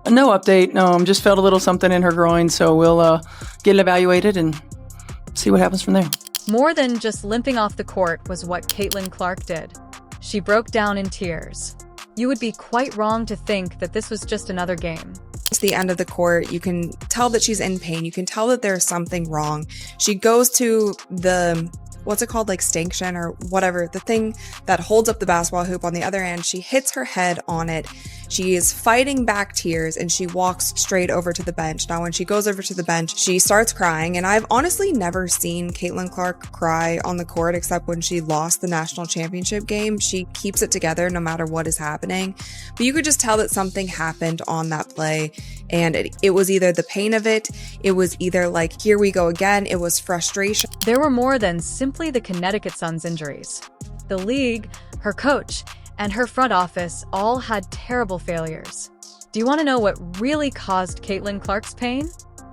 No update. No, just felt a little something in her groin, so we'll get it evaluated and see what happens from there. More than just limping off the court was what Caitlin Clark did. She broke down in tears. You would be quite wrong to think that this was just another game. To the end of the court, you can tell that she's in pain. You can tell that there's something wrong. She goes to the, what's it called, like stanchion or whatever, the thing that holds up the basketball hoop on the other end. She hits her head on it. She is fighting back tears and she walks straight over to the bench. Now, when she goes over to the bench, she starts crying. And I've honestly never seen Caitlin Clark cry on the court except when she lost the national championship game. She keeps it together no matter what is happening. But you could just tell that something happened on that play. And it was either the pain of it, it was either like, here we go again, it was frustration. There were more than simply the Connecticut Sun's injuries. The league, her coach, and her front office all had terrible failures. Do you want to know what really caused Caitlin Clark's pain?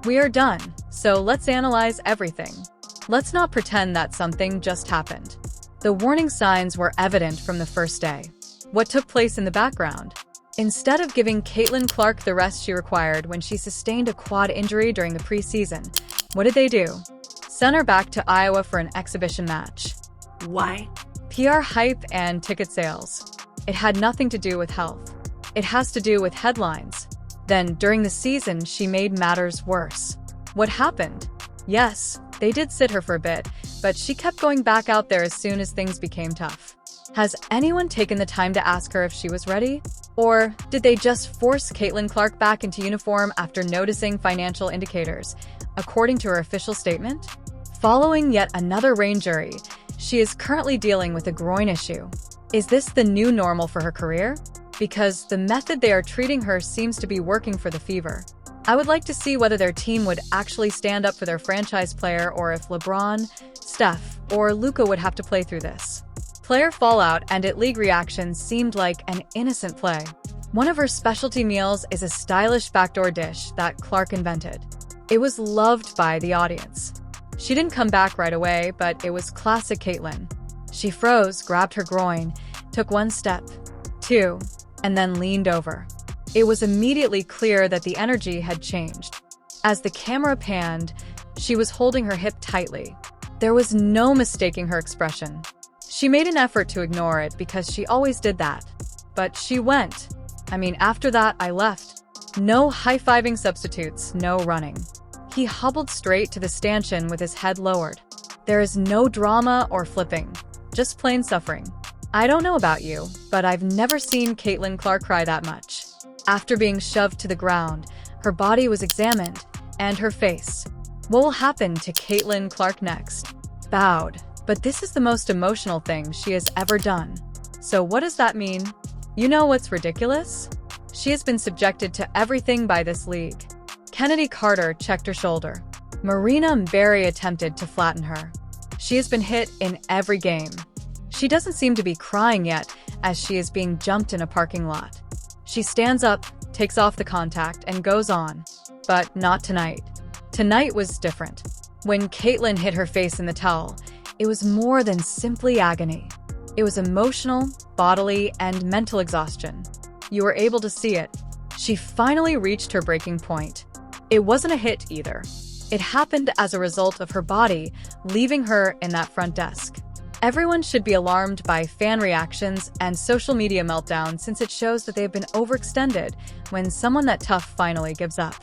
We are done, so let's analyze everything. Let's not pretend that something just happened. The warning signs were evident from the first day. What took place in the background? Instead of giving Caitlin Clark the rest she required when she sustained a quad injury during the preseason, what did they do? Send her back to Iowa for an exhibition match. Why? PR hype and ticket sales. It had nothing to do with health. It has to do with headlines. Then, during the season, she made matters worse. What happened? Yes, they did sit her for a bit, but she kept going back out there as soon as things became tough. Has anyone taken the time to ask her if she was ready? Or did they just force Caitlin Clark back into uniform after noticing financial indicators, according to her official statement? Following yet another rain jury, she is currently dealing with a groin issue. Is this the new normal for her career? Because the method they are treating her seems to be working for the Fever. I would like to see whether their team would actually stand up for their franchise player or if LeBron, Steph, or Luka would have to play through this. Player fallout and league reactions seemed like an innocent play. One of her specialty meals is a stylish backdoor dish that Clark invented. It was loved by the audience. She didn't come back right away, but it was classic Caitlin. She froze, grabbed her groin, took one step, two, and then leaned over. It was immediately clear that the energy had changed. As the camera panned, she was holding her hip tightly. There was no mistaking her expression. She made an effort to ignore it because she always did that. But she went. After that, I left. No high-fiving substitutes, no running. He hobbled straight to the stanchion with his head lowered. There is no drama or flipping, just plain suffering. I don't know about you, but I've never seen Caitlin Clark cry that much. After being shoved to the ground, her body was examined, and her face. What will happen to Caitlin Clark next? Bowed. But this is the most emotional thing she has ever done. So what does that mean? You know what's ridiculous? She has been subjected to everything by this league. Kennedy Carter checked her shoulder. Marina Barry attempted to flatten her. She has been hit in every game. She doesn't seem to be crying yet as she is being jumped in a parking lot. She stands up, takes off the contact, and goes on. But not tonight. Tonight was different. When Caitlin hit her face in the towel, it was more than simply agony. It was emotional, bodily, and mental exhaustion. You were able to see it. She finally reached her breaking point. It wasn't a hit either. It happened as a result of her body leaving her in that front desk. Everyone should be alarmed by fan reactions and social media meltdowns since it shows that they have been overextended when someone that tough finally gives up.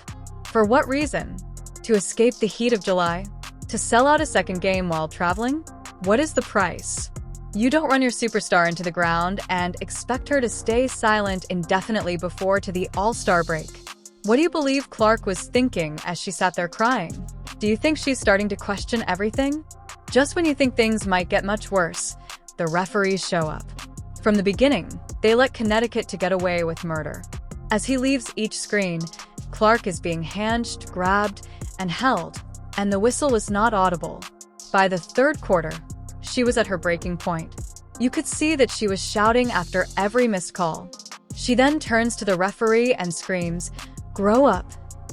For what reason? To escape the heat of July? To sell out a second game while traveling? What is the price? You don't run your superstar into the ground and expect her to stay silent indefinitely before to the All-Star break. What do you believe Clark was thinking as she sat there crying? Do you think she's starting to question everything? Just when you think things might get much worse, the referees show up. From the beginning, they let Connecticut to get away with murder. As he leaves each screen, Clark is being handged, grabbed, and held, and the whistle was not audible. By the third quarter, she was at her breaking point. You could see that she was shouting after every missed call. She then turns to the referee and screams, "Grow up,"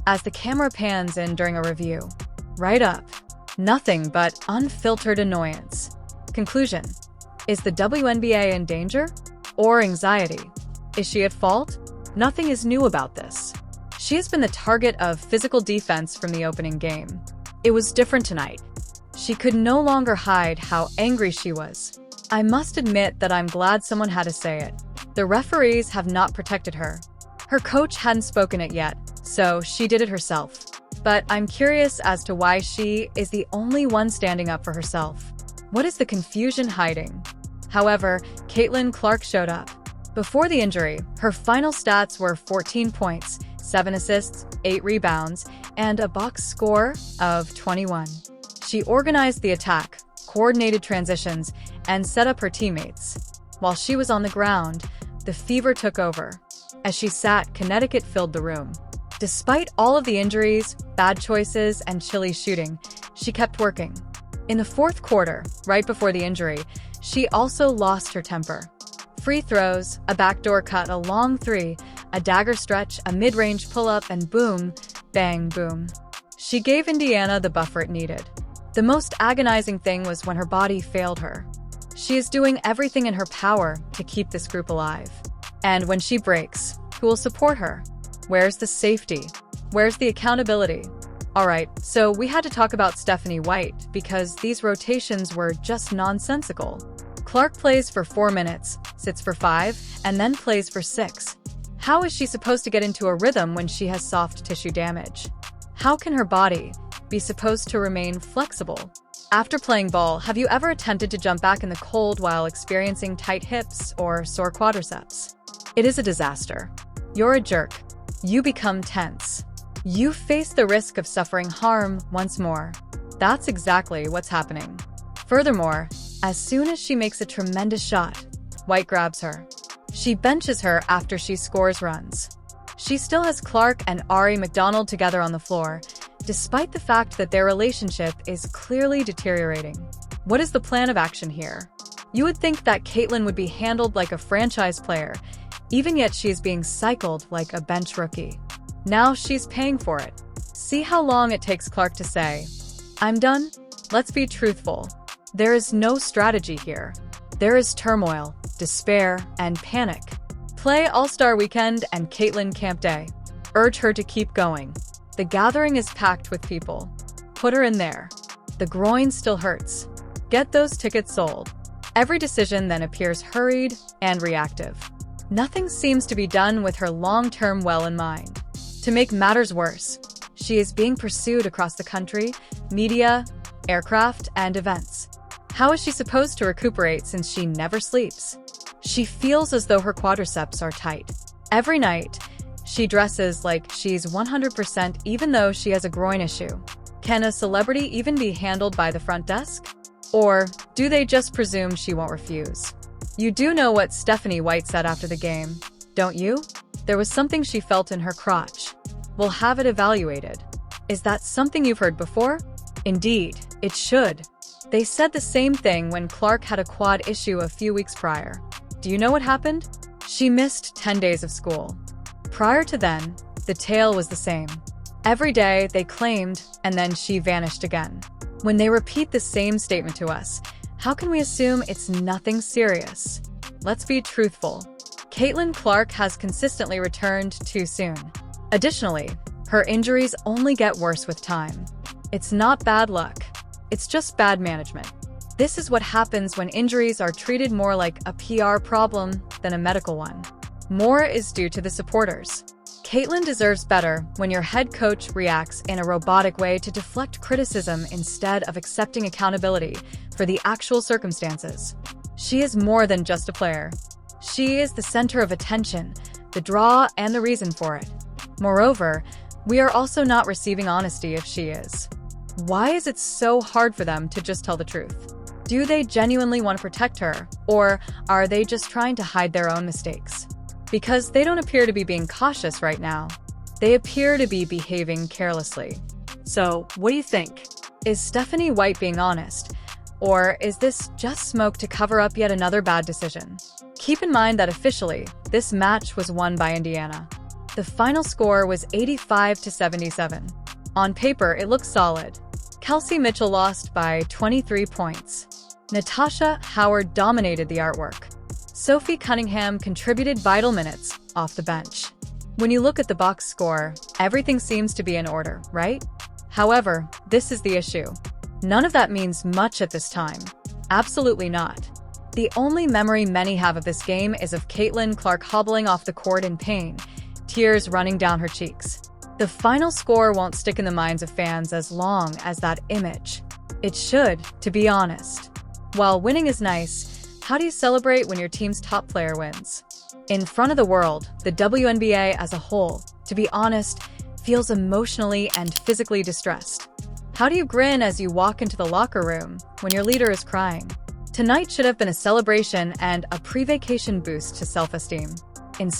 as the camera pans in during a review. Right up. Nothing but unfiltered annoyance. Conclusion. Is the WNBA in danger? Or anxiety? Is she at fault? Nothing is new about this. She has been the target of physical defense from the opening game. It was different tonight. She could no longer hide how angry she was. I must admit that I'm glad someone had to say it. The referees have not protected her. Her coach hadn't spoken it yet, so she did it herself. But I'm curious as to why she is the only one standing up for herself. What is the confusion hiding? However, Caitlin Clark showed up. Before the injury, her final stats were 14 points, 7 assists, 8 rebounds, and a box score of 21. She organized the attack, coordinated transitions, and set up her teammates. While she was on the ground, the fever took over. As she sat, Connecticut filled the room. Despite all of the injuries, bad choices, and chilly shooting, she kept working. In the fourth quarter, right before the injury, she also lost her temper. Free throws, a backdoor cut, a long three, a dagger stretch, a mid-range pull-up, and boom, bang, boom. She gave Indiana the buffer it needed. The most agonizing thing was when her body failed her. She is doing everything in her power to keep this group alive. And when she breaks, who will support her? Where's the safety? Where's the accountability? Alright, so we had to talk about Stephanie White because these rotations were just nonsensical. Clark plays for 4 minutes, sits for 5, and then plays for 6. How is she supposed to get into a rhythm when she has soft tissue damage? How can her body be supposed to remain flexible? After playing ball, have you ever attempted to jump back in the cold while experiencing tight hips or sore quadriceps? It is a disaster. You're a jerk. You become tense. You face the risk of suffering harm once more. That's exactly what's happening. Furthermore, as soon as she makes a tremendous shot, White grabs her. She benches her after she scores runs. She still has Clark and Ari McDonald together on the floor, despite the fact that their relationship is clearly deteriorating. What is the plan of action here? You would think that Caitlin would be handled like a franchise player, even yet she is being cycled like a bench rookie. Now she's paying for it. See how long it takes Clark to say, "I'm done"? Let's be truthful. There is no strategy here. There is turmoil, despair, and panic. Play All-Star Weekend and Caitlin Camp Day. Urge her to keep going. The gathering is packed with people. Put her in there. The groin still hurts. Get those tickets sold. Every decision then appears hurried and reactive. Nothing seems to be done with her long-term well in mind. To make matters worse, she is being pursued across the country, media, aircraft, and events. How is she supposed to recuperate since she never sleeps? She feels as though her quadriceps are tight. Every night, she dresses like she's 100% even though she has a groin issue. Can a celebrity even be handled by the front desk? Or do they just presume she won't refuse? You do know what Stephanie White said after the game, don't you? There was something she felt in her crotch. We'll have it evaluated. Is that something you've heard before? Indeed, it should. They said the same thing when Clark had a quad issue a few weeks prior. Do you know what happened? She missed 10 days of school. Prior to then, the tale was the same. Every day, they claimed, and then she vanished again. When they repeat the same statement to us, how can we assume it's nothing serious? Let's be truthful. Caitlin Clark has consistently returned too soon. Additionally, her injuries only get worse with time. It's not bad luck. It's just bad management. This is what happens when injuries are treated more like a PR problem than a medical one. More is due to the supporters. Caitlin deserves better when your head coach reacts in a robotic way to deflect criticism instead of accepting accountability for the actual circumstances. She is more than just a player. She is the center of attention, the draw, and the reason for it. Moreover, we are also not receiving honesty if she is. Why is it so hard for them to just tell the truth? Do they genuinely want to protect her, or are they just trying to hide their own mistakes? Because they don't appear to be being cautious right now. They appear to be behaving carelessly. So, what do you think? Is Stephanie White being honest? Or is this just smoke to cover up yet another bad decision? Keep in mind that officially, this match was won by Indiana. The final score was 85-77. On paper, it looks solid. Kelsey Mitchell lost by 23 points. Natasha Howard dominated the artwork. Sophie Cunningham contributed vital minutes off the bench. When you look at the box score, everything seems to be in order, right? However, this is the issue. None of that means much at this time. Absolutely not. The only memory many have of this game is of Caitlin Clark hobbling off the court in pain, tears running down her cheeks. The final score won't stick in the minds of fans as long as that image. It should, to be honest. While winning is nice, how do you celebrate when your team's top player wins? In front of the world, the WNBA as a whole, to be honest, feels emotionally and physically distressed. How do you grin as you walk into the locker room when your leader is crying? Tonight should have been a celebration and a pre-vacation boost to self-esteem. Instead,